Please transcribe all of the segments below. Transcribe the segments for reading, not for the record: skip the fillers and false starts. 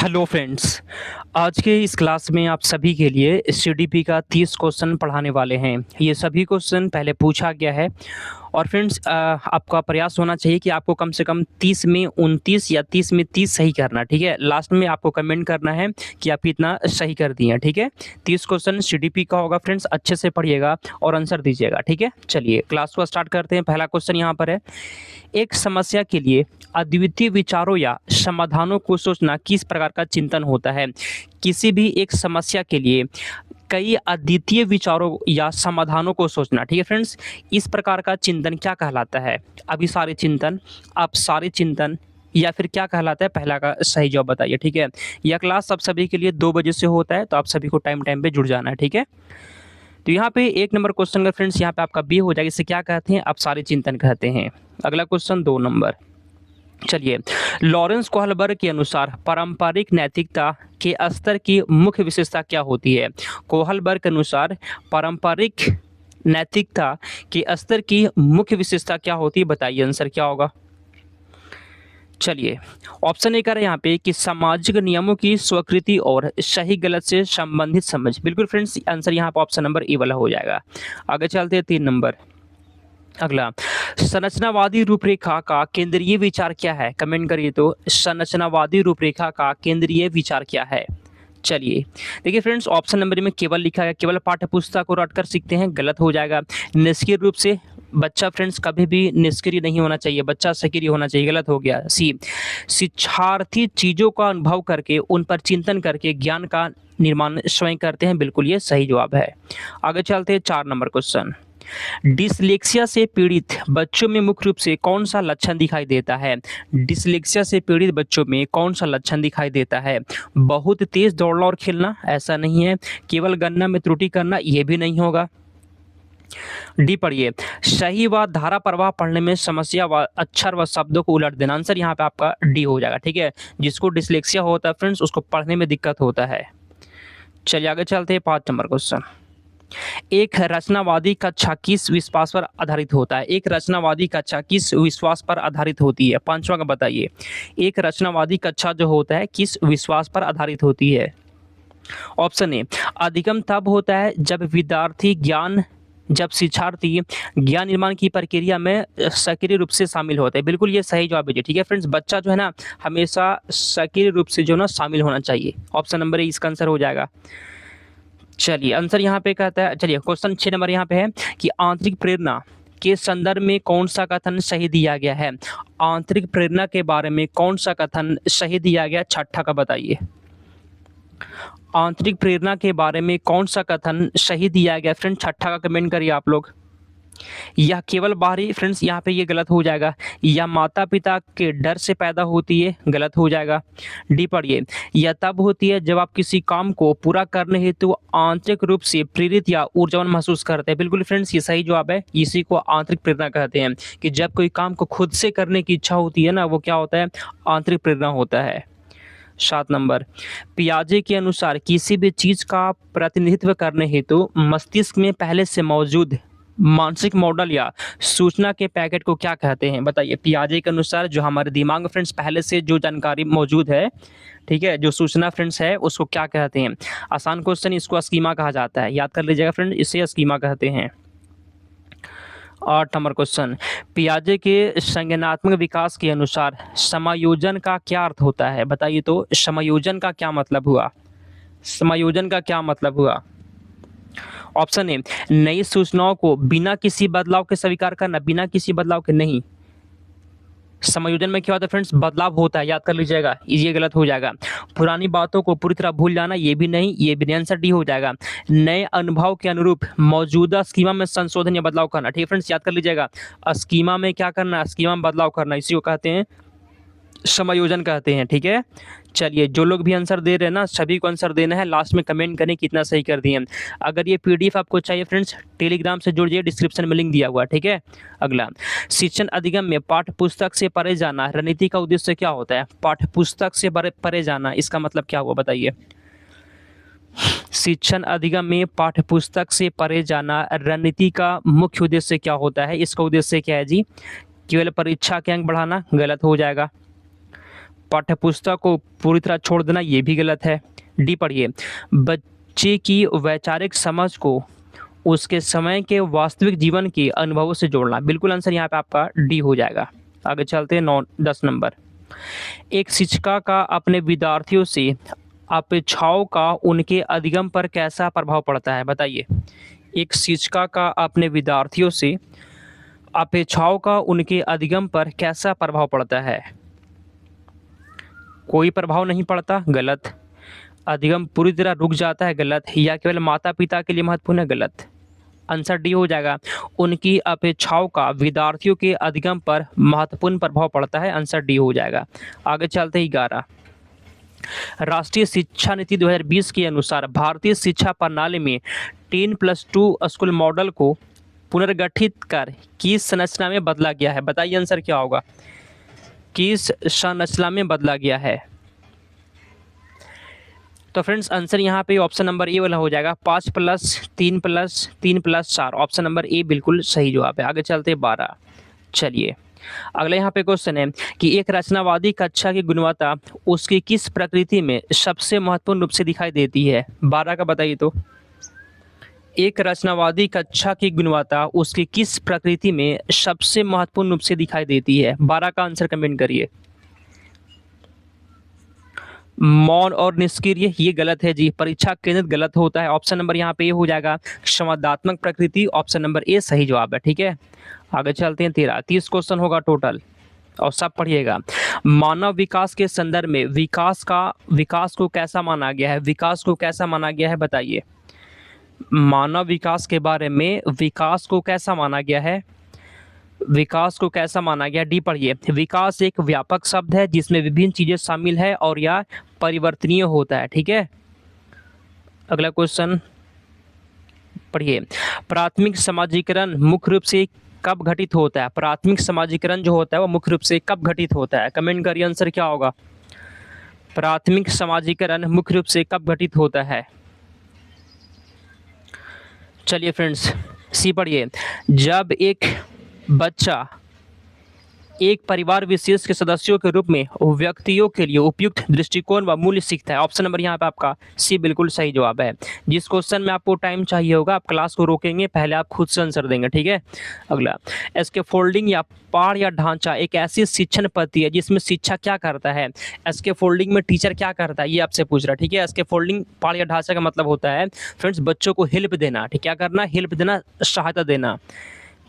Hello friends. आज के इस क्लास में आप सभी के लिए सीडीपी का 30 क्वेश्चन पढ़ाने वाले हैं। ये सभी क्वेश्चन पहले पूछा गया है और फ्रेंड्स आपका प्रयास होना चाहिए कि आपको कम से कम 30 में 29 या 30 में 30 सही करना। ठीक है, लास्ट में आपको कमेंट करना है कि आप कितना सही कर दिए हैं। ठीक है, 30 क्वेश्चन सीडीपी का होगा फ्रेंड्स, अच्छे से पढ़िएगा और आंसर दीजिएगा। ठीक है, चलिए क्लास को स्टार्ट करते हैं। पहला क्वेश्चन यहाँ पर है, एक समस्या के लिए अद्वितीय विचारों या समाधानों को सोचना किस प्रकार का चिंतन होता है। किसी भी एक समस्या के लिए कई अद्वितीय विचारों या समाधानों को सोचना, ठीक है फ्रेंड्स, इस प्रकार का चिंतन क्या कहलाता है। अभी सारे चिंतन, आप सारे चिंतन, या फिर क्या कहलाता है, पहला का सही जवाब बताइए। ठीक है, यह क्लास आप सभी के लिए 2 बजे से होता है, तो आप सभी को टाइम टाइम पे जुड़ जाना है। ठीक है, तो यहाँ पे 1 नंबर क्वेश्चन का फ्रेंड्स यहाँ पे आपका बी हो जाएगा। इसे क्या कहते हैं, आप सारे चिंतन कहते हैं। अगला क्वेश्चन 2 नंबर, चलिए, लॉरेंस कोहलबर्ग के अनुसार पारंपरिक नैतिकता के स्तर की मुख्य विशेषता क्या होती है। कोहलबर्ग के अनुसार पारंपरिक नैतिकता के स्तर की मुख्य विशेषता क्या होती है, बताइए आंसर क्या होगा। चलिए, ऑप्शन ए कर यहाँ पे कि सामाजिक नियमों की स्वीकृति और सही गलत से संबंधित समझ। बिल्कुल फ्रेंड्स, आंसर यहाँ पे ऑप्शन नंबर ए वाला हो जाएगा। आगे चलते हैं 3 नंबर। अगला, संरचनावादी रूपरेखा का केंद्रीय विचार क्या है, कमेंट करिए तो संरचनावादी रूपरेखा का केंद्रीय विचार क्या है। चलिए देखिए फ्रेंड्स, ऑप्शन नंबर में केवल लिखा है केवल पाठ्य पुस्तक को रट कर सीखते हैं, गलत हो जाएगा। निष्क्रिय रूप से बच्चा फ्रेंड्स कभी भी निष्क्रिय नहीं होना चाहिए, बच्चा सक्रिय होना चाहिए, गलत हो गया। सी, शिक्षार्थी चीजों का अनुभव करके उन पर चिंतन करके ज्ञान का निर्माण स्वयं करते हैं, बिल्कुल ये सही जवाब है। आगे चलते हैं 4 नंबर क्वेश्चन। डिसलेक्सिया से पीड़ित बच्चों में मुख्य रूप से कौन सा लक्षण दिखाई देता है। डिसलेक्सिया से पीड़ित बच्चों में कौन सा लक्षण दिखाई देता है। बहुत तेज दौड़ना और खेलना, ऐसा नहीं है। केवल गणना में त्रुटि करना, यह भी नहीं होगा। डी पढ़िए, सही व धारा प्रवाह पढ़ने में समस्या व अक्षर व शब्दों को उलट देना। आंसर यहाँ पे आपका डी हो जाएगा। ठीक है, जिसको डिसलेक्सिया होता है फ्रेंड्स, उसको पढ़ने में दिक्कत होता है। चलिए आगे चलते हैं 5 नंबर क्वेश्चन। एक रचनावादी कक्षा किस विश्वास पर आधारित होता है। एक रचनावादी कक्षा किस विश्वास पर आधारित होती है, 5वां का बताइए। एक रचनावादी कक्षा जो होता है किस विश्वास पर आधारित होती है। ऑप्शन ए, अधिगम तब होता है जब शिक्षार्थी ज्ञान निर्माण की प्रक्रिया में सक्रिय रूप से शामिल होते हैं, बिल्कुल ये सही जवाब है। ठीक है फ्रेंड्स, बच्चा जो है ना हमेशा सक्रिय रूप से जो ना शामिल होना चाहिए। ऑप्शन नंबर ए इसका आंसर हो जाएगा। चलिए आंसर यहाँ पे कहता है, चलिए क्वेश्चन 6 नंबर यहाँ पे है कि आंतरिक प्रेरणा के संदर्भ में कौन सा कथन सही दिया गया है। आंतरिक प्रेरणा के बारे में कौन सा कथन सही दिया गया, 6ठा का बताइए। आंतरिक प्रेरणा के बारे में कौन सा कथन सही दिया गया फ्रेंड, 6ठा का कमेंट करिए आप लोग। यह केवल बाहरी, फ्रेंड्स यहाँ पे ये गलत हो जाएगा। यह माता पिता के डर से पैदा होती है, गलत हो जाएगा। डी पढ़िए, यह तब होती है जब आप किसी काम को पूरा करने हेतु आंतरिक रूप से प्रेरित या ऊर्जावान महसूस करते हैं, बिल्कुल फ्रेंड्स ये सही जवाब है। इसी को आंतरिक प्रेरणा कहते हैं कि जब कोई काम को खुद से करने की इच्छा होती है ना, वो क्या होता है, आंतरिक प्रेरणा होता है। 7 नंबर, पियाजे के अनुसार किसी भी चीज का प्रतिनिधित्व करने हेतु मस्तिष्क में पहले से मौजूद मानसिक मॉडल या सूचना के पैकेट को क्या कहते हैं, बताइए। पियाजे के अनुसार जो हमारे दिमाग में फ्रेंड्स पहले से जो जानकारी मौजूद है, ठीक है, जो सूचना फ्रेंड्स है, उसको क्या कहते हैं। आसान क्वेश्चन, इसको स्कीमा कहा जाता है, याद कर लीजिएगा फ्रेंड, इसे स्कीमा कहते हैं। 8 नंबर क्वेश्चन, पियाजे के संज्ञानात्मक विकास के अनुसार समायोजन का क्या अर्थ होता है, बताइए तो समायोजन का क्या मतलब हुआ। समायोजन का क्या मतलब हुआ। ऑप्शन ए, नई सूचनाओं को बिना किसी बदलाव के स्वीकार करना, बिना किसी बदलाव के नहीं। समायोजन में क्या होता है फ्रेंड्स, बदलाव होता है, याद कर लीजिएगा, ये गलत हो जाएगा। पुरानी बातों को पूरी तरह भूल जाना, ये भी नहीं, ये भी आंसर डी हो जाएगा। नए अनुभव के अनुरूप मौजूदा स्कीमा में संशोधन या बदलाव करना, ठीक है फ्रेंड्स, याद कर लीजिएगा। स्कीमा में क्या करना, स्कीमा में बदलाव करना, इसी को कहते हैं समायोजन कहते हैं। ठीक है, चलिए जो लोग भी आंसर दे रहे हैं ना, सभी को आंसर देना है, लास्ट में कमेंट करें कितना सही कर दिए। अगर ये पीडीएफ आपको चाहिए फ्रेंड्स, टेलीग्राम से जुड़िए, डिस्क्रिप्शन में लिंक दिया हुआ है। ठीक है, अगला, शिक्षण अधिगम में पाठ्य पुस्तक से परे जाना रणनीति का उद्देश्य क्या होता है। पाठ्य पुस्तक से परे जाना, इसका मतलब क्या हुआ, बताइए। शिक्षण अधिगम में पाठ्य पुस्तक से परे जाना रणनीति का मुख्य उद्देश्य क्या होता है। इसका उद्देश्य क्या है जी, केवल परीक्षा के अंक बढ़ाना, गलत हो जाएगा। पाठ्यपुस्तक को पूरी तरह छोड़ देना ये भी गलत है। डी पढ़िए, बच्चे की वैचारिक समझ को उसके समय के वास्तविक जीवन के अनुभवों से जोड़ना, बिल्कुल आंसर यहाँ पे आपका डी हो जाएगा। आगे चलते हैं 10 नंबर। एक शिक्षिका का अपने विद्यार्थियों से अपेक्षाओं का उनके अधिगम पर कैसा प्रभाव पड़ता है, बताइए। एक शिक्षिका का अपने विद्यार्थियों से अपेक्षाओं का उनके अधिगम पर कैसा प्रभाव पड़ता है? कोई प्रभाव नहीं पड़ता, गलत। अधिगम पूरी तरह रुक जाता है, गलत। या केवल माता पिता के लिए महत्वपूर्ण है, गलत। आंसर डी हो जाएगा, उनकी अपेक्षाओं का विद्यार्थियों के अधिगम पर महत्वपूर्ण प्रभाव पड़ता है, आंसर डी हो जाएगा। आगे चलते ही 11, राष्ट्रीय शिक्षा नीति 2020 के अनुसार भारतीय शिक्षा प्रणाली में 10+2 स्कूल मॉडल को पुनर्गठित कर किस संरचना में बदला गया है, बताइए आंसर क्या होगा। किस संरचना में बदला गया है? तो फ्रेंड्स आंसर यहाँ पे ऑप्शन नंबर ए वाला हो जाएगा, 5+3+3+4, ऑप्शन नंबर ए बिल्कुल सही जवाब है। आगे चलते 12। चलिए अगला यहाँ पे क्वेश्चन है कि एक रचनावादी कक्षा की गुणवत्ता उसकी किस प्रकृति में सबसे महत्वपूर्ण रूप से दिखाई देती है? 12 का बताइए तो। एक रचनावादी कक्षा की गुणवत्ता उसकी किस प्रकृति में सबसे महत्वपूर्ण रूप से दिखाई देती है? 12 का आंसर कमेंट करिए। मौन और निष्क्रिय, ये गलत है जी, परीक्षा केंद्रित गलत होता है। ऑप्शन नंबर यहाँ पे ये हो जाएगा संवादात्मक प्रकृति, ऑप्शन नंबर ए सही जवाब है। ठीक है, आगे चलते हैं 13। 30 क्वेश्चन होगा टोटल और सब पढ़िएगा। मानव विकास के संदर्भ में विकास को कैसा माना गया है? विकास को कैसा माना गया है, बताइए। मानव विकास के बारे में विकास को कैसा माना गया है? विकास को कैसा माना गया? डी पढ़िए, विकास एक व्यापक शब्द है जिसमें विभिन्न चीजें शामिल है और यह परिवर्तनीय होता है। ठीक है, अगला क्वेश्चन पढ़िए। प्राथमिक समाजीकरण मुख्य रूप से कब घटित होता है? प्राथमिक समाजीकरण जो होता है वो मुख्य रूप से कब घटित होता है? कमेंट करिए आंसर क्या होगा। प्राथमिक समाजीकरण मुख्य रूप से कब घटित होता है? चलिए फ्रेंड्स सी पढ़िए, जब एक बच्चा एक परिवार विशेष के सदस्यों के रूप में व्यक्तियों के लिए उपयुक्त दृष्टिकोण व मूल्य सीखता है। ऑप्शन नंबर यहाँ पे आपका सी बिल्कुल सही जवाब है। जिस क्वेश्चन में आपको टाइम चाहिए होगा आप क्लास को रोकेंगे, पहले आप खुद से आंसर देंगे। ठीक है, अगला, स्कैफोल्डिंग या पाढ़ या ढांचा एक ऐसी शिक्षण पद्धति है जिसमें शिक्षा क्या करता है? स्कैफोल्डिंग में टीचर क्या करता है ये आपसे पूछ रहा है। ठीक है, स्कैफोल्डिंग पाढ़ या ढांचा का मतलब होता है फ्रेंड्स बच्चों को हेल्प देना। ठीक, क्या करना? हेल्प देना, सहायता देना।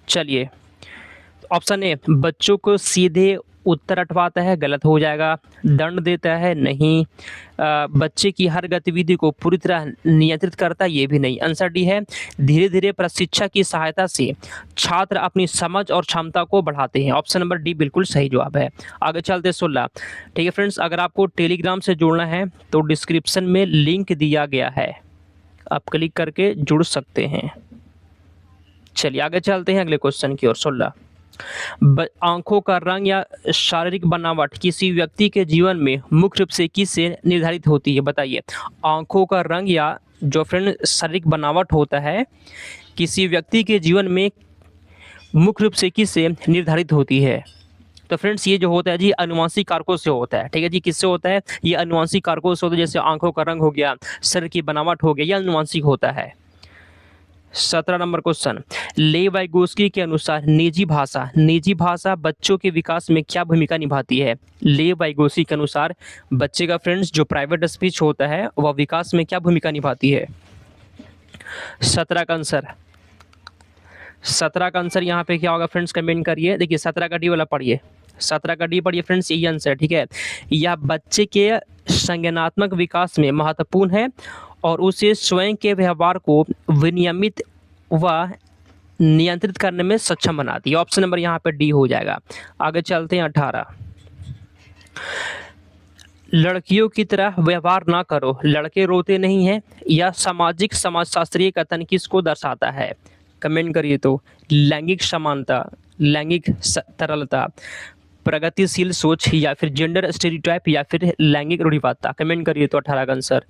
चलिए ऑप्शन ए, बच्चों को सीधे उत्तर अटवाता है, गलत हो जाएगा। दंड देता है, नहीं। बच्चे की हर गतिविधि को पूरी तरह नियंत्रित करता है, ये भी नहीं। आंसर डी है, धीरे धीरे प्रशिक्षक की सहायता से छात्र अपनी समझ और क्षमता को बढ़ाते हैं। ऑप्शन नंबर डी बिल्कुल सही जवाब है। आगे चलते 16। ठीक है फ्रेंड्स, अगर आपको टेलीग्राम से जुड़ना है तो डिस्क्रिप्शन में लिंक दिया गया है, आप क्लिक करके जुड़ सकते हैं। चलिए आगे चलते हैं अगले क्वेश्चन की ओर। 16, आंखों का रंग या शारीरिक बनावट किसी व्यक्ति के जीवन में मुख्य रूप से किससे निर्धारित होती है? बताइए। आंखों का रंग या जो फ्रेंड शारीरिक बनावट होता है किसी व्यक्ति के जीवन में मुख्य रूप से किससे निर्धारित होती है? तो फ्रेंड्स ये जो होता है जी अनुवांशिक कारकों से होता है। ठीक है जी, किससे होता है? ये अनुवांशिक कारकों से होता है, जैसे आंखों का रंग हो गया, शरीर की बनावट हो गया, यह अनुवांशिक होता है। 17 नंबर क्वेश्चन, ले वाइगोस्की के अनुसार निजी भाषा बच्चों के विकास में क्या भूमिका निभाती है? ले वाइगोस्की के अनुसार बच्चे का फ्रेंड्स जो प्राइवेट स्पीच होता है वह विकास में क्या भूमिका निभाती है? 17 का आंसर यहाँ पे क्या होगा फ्रेंड्स, कमेंट करिए। देखिए 17 का डी वाला पढ़िए, 17 का डी पढ़िए फ्रेंड्स, यही आंसर। ठीक है, यह बच्चे के संज्ञानात्मक विकास में महत्वपूर्ण है और उसे स्वयं के व्यवहार को विनियमित व नियंत्रित करने में सक्षम बनाती है। ऑप्शन नंबर यहाँ पे डी हो जाएगा। आगे चलते हैं 18, लड़कियों की तरह व्यवहार ना करो, लड़के रोते नहीं हैं, यह सामाजिक समाजशास्त्रीय कथन किसको दर्शाता है? कमेंट करिए तो। लैंगिक समानता, लैंगिक तरलता, प्रगतिशील सोच, या फिर जेंडर स्टेरियोटाइप, या फिर लैंगिक रूढ़िवादिता। कमेंट करिए तो 18 का आंसर।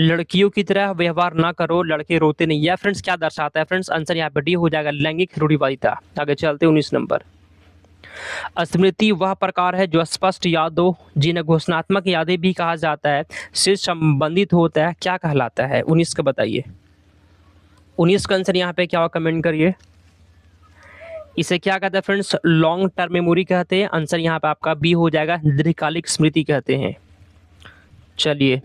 लड़कियों की तरह व्यवहार ना करो, लड़के रोते नहीं, या फ्रेंड्स क्या दर्शाता है? फ्रेंड्स आंसर यहाँ पे डी हो जाएगा, लैंगिक रूढ़िवादिता। आगे चलते 19 नंबर। स्मृति वह प्रकार है जो स्पष्ट यादों, जिन्हें घोषणात्मक यादें भी कहा जाता है, से संबंधित होता है, क्या कहलाता है? 19 का बताइए। 19 का आंसर यहाँ पे क्या होगा, कमेंट करिए। इसे क्या कहते हैं फ्रेंड्स? लॉन्ग टर्म मेमोरी कहते हैं। आंसर यहाँ पे आपका बी हो जाएगा, दीर्घकालिक स्मृति कहते हैं। चलिए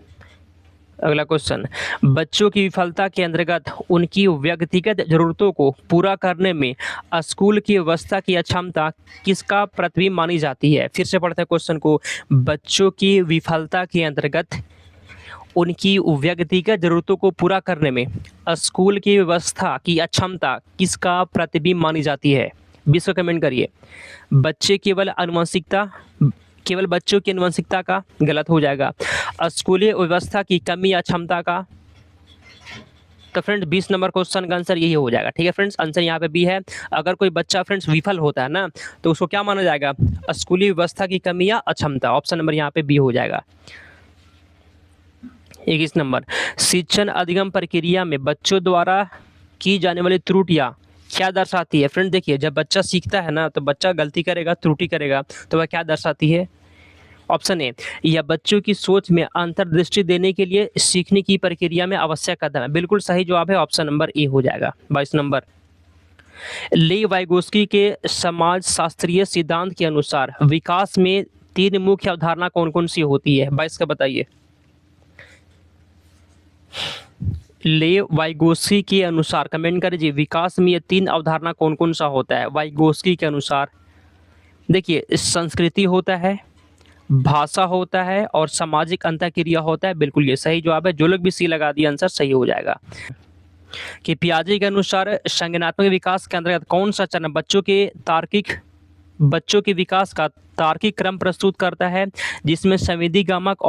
अगला क्वेश्चन, बच्चों की विफलता के अंतर्गत उनकी व्यक्तिगत जरूरतों को पूरा करने में स्कूल की व्यवस्था की अक्षमता किसका प्रतिबिंब मानी जाती है? फिर से पढ़ते हैं क्वेश्चन को। बच्चों की विफलता के अंतर्गत उनकी व्यक्तिगत जरूरतों को पूरा करने में स्कूल की व्यवस्था की अक्षमता किसका प्रतिबिंब मानी जाती है? 20 कमेंट करिए। केवल बच्चों की आनुवंशिकता का, गलत हो जाएगा। स्कूली व्यवस्था की कमी या क्षमता का। तो फ्रेंड्स 20 नंबर क्वेश्चन का आंसर यही हो जाएगा। ठीक है फ्रेंड्स, आंसर यहाँ पे बी है। अगर कोई बच्चा फ्रेंड्स विफल होता है ना, तो उसको क्या माना जाएगा? स्कूली व्यवस्था की कमी या अक्षमता। ऑप्शन नंबर यहाँ पे बी हो जाएगा। 21 नंबर, शिक्षण अधिगम प्रक्रिया में बच्चों द्वारा की जाने वाली त्रुटियां क्या दर्शाती है? फ्रेंड देखिए, जब बच्चा सीखता है ना, तो बच्चा गलती करेगा, त्रुटि करेगा, तो वह क्या दर्शाती है? ऑप्शन ए, यह बच्चों की सोच में अंतर्दृष्टि देने के लिए सीखने की प्रक्रिया में आवश्यक कदम है। बिल्कुल सही जवाब है, ऑप्शन नंबर ए हो जाएगा। 22 नंबर, ली वाइगोस्की के समाज शास्त्रीय सिद्धांत के अनुसार विकास में 3 मुख्य अवधारणा कौन कौन सी होती है? 22 का बताइए। ले वाइगोस्की के अनुसार, कमेंट कर दीजिए, विकास में ये 3 अवधारणा कौन कौन सा होता है वाइगोस्की के अनुसार? देखिए, संस्कृति होता है, भाषा होता है और सामाजिक अंतःक्रिया होता है। बिल्कुल ये सही जवाब है। जो लोग भी सी लगा दिए आंसर सही हो जाएगा। कि पियाजे के अनुसार संज्ञानात्मक विकास के अंतर्गत कौन सा चरण बच्चों के विकास का तार्किक क्रम प्रस्तुत करता है, जिसमें संवेदीगामक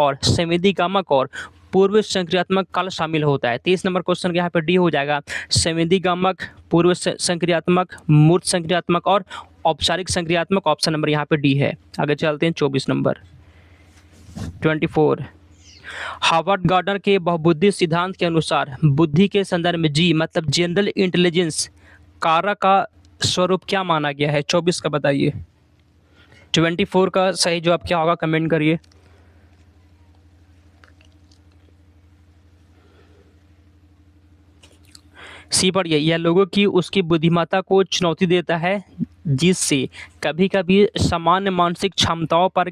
और पूर्व संक्रियात्मक काल शामिल होता है? 23 नंबर क्वेश्चन यहाँ पे डी हो जाएगा। संवेदीगामक, पूर्व संक्रियात्मक, मूर्त संक्रियात्मक और औपचारिक संक्रियात्मक। ऑप्शन नंबर यहाँ पे डी है। आगे चलते हैं 24 नंबर। 24, हार्वर्ड गार्डनर के बहुबुद्धि सिद्धांत के अनुसार बुद्धि के संदर्भ में जी मतलब जनरल इंटेलिजेंस कारक का स्वरूप क्या माना गया है? 24 का बताइए। 24 का सही जवाब क्या होगा, कमेंट करिए। सी पढ़िए, यह लोगों की उसकी बुद्धिमत्ता को चुनौती देता है, जिससे कभी कभी सामान्य मानसिक क्षमताओं पर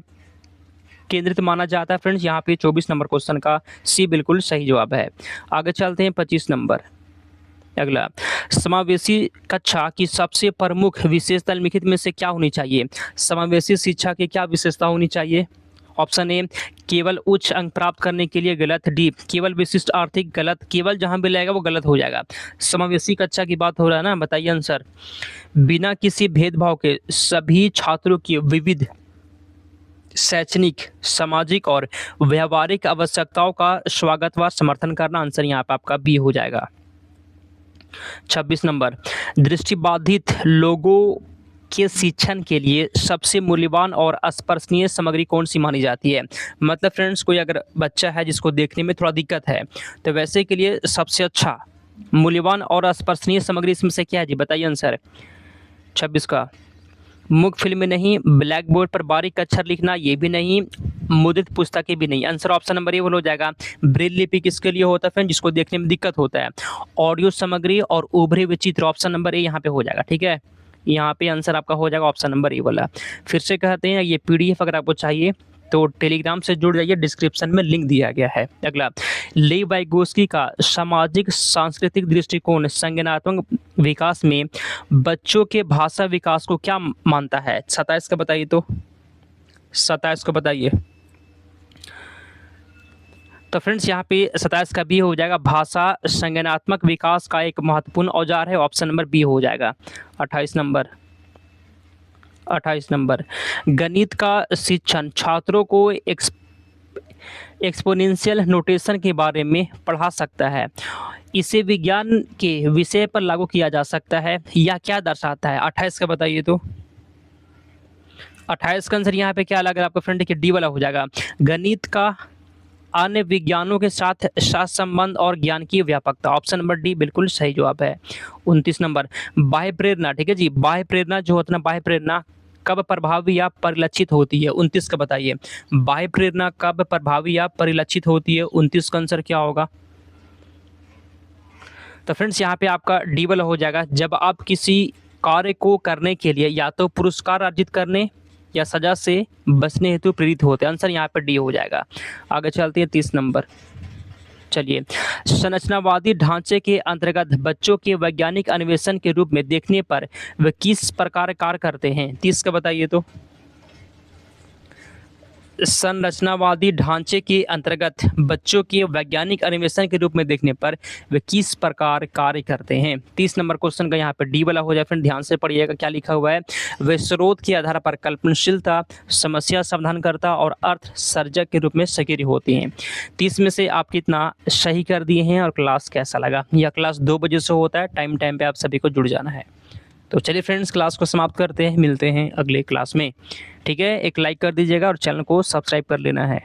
केंद्रित माना जाता है। फ्रेंड्स यहाँ पे 24 नंबर क्वेश्चन का सी बिल्कुल सही जवाब है। आगे चलते हैं 25 नंबर। अगला, समावेशी कक्षा की सबसे प्रमुख विशेषता निम्नलिखित में से क्या होनी चाहिए? समावेशी शिक्षा की क्या विशेषता होनी चाहिए? ऑप्शन ए, केवल उच्च अंक प्राप्त करने के लिए, गलत। डी, केवल विशिष्ट आर्थिक, गलत। केवल जहां भी लगेगा वो गलत हो जाएगा। समावेशी कक्षा की बात हो रहा है ना, बताइए आंसर। बिना किसी भेदभाव के सभी छात्रों की विविध शैक्षणिक, सामाजिक और व्यवहारिक आवश्यकताओं का स्वागत व समर्थन करना। आंसर यहाँ पे आपका बी हो जाएगा। 26 नंबर, दृष्टिबाधित लोगों के शिक्षण के लिए सबसे मूल्यवान और स्पर्शनीय सामग्री कौन सी मानी जाती है? मतलब फ्रेंड्स, कोई अगर बच्चा है जिसको देखने में थोड़ा दिक्कत है, तो वैसे के लिए सबसे अच्छा मूल्यवान और स्पर्शनीय सामग्री इसमें से क्या है जी? बताइए आंसर। 26 का, मुख्य फिल्म नहीं, ब्लैक बोर्ड पर बारीक अक्षर लिखना ये भी नहीं, मुद्रित पुस्तकें भी नहीं। आंसर ऑप्शन नंबर ए हो जाएगा। ब्रेल लिपि किसके लिए होता है फ्रेंड? जिसको देखने में दिक्कत होता है। ऑडियो सामग्री और उभरे हुए चित्र। ऑप्शन नंबर ए यहाँ पे हो जाएगा। ठीक है, यहाँ पे आंसर आपका हो जाएगा ऑप्शन नंबर ए वाला। फिर से कहते हैं, ये पीडीएफ अगर आपको चाहिए तो टेलीग्राम से जुड़ जाइए, डिस्क्रिप्शन में लिंक दिया गया है। अगला, ले वाइगोस्की का सामाजिक सांस्कृतिक दृष्टिकोण संज्ञानात्मक विकास में बच्चों के भाषा विकास को क्या मानता है? 27 का बताइए। तो 27 को बताइए। तो फ्रेंड्स यहाँ पे 27 का बी हो जाएगा। भाषा संज्ञानात्मक विकास का एक महत्वपूर्ण औजार है। ऑप्शन नंबर बी हो जाएगा। 28 नंबर, गणित का शिक्षण छात्रों को एक्सपोनेंशियल नोटेशन के बारे में पढ़ा सकता है। इसे विज्ञान के विषय पर लागू किया जा सकता है, यह क्या दर्शाता है? 28 का बताइए। तो 28 का आंसर यहाँ पे क्या लग रहा है आपका फ्रेंड? कि डी वाला हो जाएगा। गणित का अन्य विज्ञानों के साथ संबंध और ज्ञान की व्यापकता। ऑप्शन नंबर डी बिल्कुल सही जवाब है। 29 नंबर, बाह्य प्रेरणा। ठीक है जी, बाह्य प्रेरणा जो होता है ना, बाह्य प्रेरणा कब प्रभावी या परिलक्षित होती है? 29 का बताइए। बाह्य प्रेरणा कब प्रभावी या परिलक्षित होती है? 29 का आंसर क्या होगा? तो फ्रेंड्स यहाँ पे आपका डी वाला हो जाएगा, जब आप किसी कार्य को करने के लिए या तो पुरस्कार अर्जित करने या सजा से बचने हेतु प्रेरित होते हैं। आंसर यहाँ पर डी हो जाएगा। आगे चलते हैं 30 नंबर। चलिए, संरचनावादी ढांचे के अंतर्गत बच्चों के वैज्ञानिक अन्वेषण के रूप में देखने पर वे किस प्रकार कार्य करते हैं? 30 का बताइए। तो संरचनावादी ढांचे के अंतर्गत बच्चों के वैज्ञानिक अन्वेषण के रूप में देखने पर वे किस प्रकार कार्य करते हैं? 30 नंबर क्वेश्चन का यहाँ पे डी वाला हो जाए। फिर ध्यान से पढ़िएगा क्या लिखा हुआ है। वे स्रोत के आधार पर कल्पनाशीलता, समस्या समाधानकर्ता और अर्थ सर्जक के रूप में सक्रिय होती हैं। 30 में से आप कितना सही कर दिए हैं और क्लास कैसा लगा? यह क्लास 2 बजे से होता है। टाइम पे आप सभी को जुड़ जाना है। तो चलिए फ्रेंड्स, क्लास को समाप्त करते हैं, मिलते हैं अगले क्लास में। ठीक है, एक लाइक कर दीजिएगा और चैनल को सब्सक्राइब कर लेना है।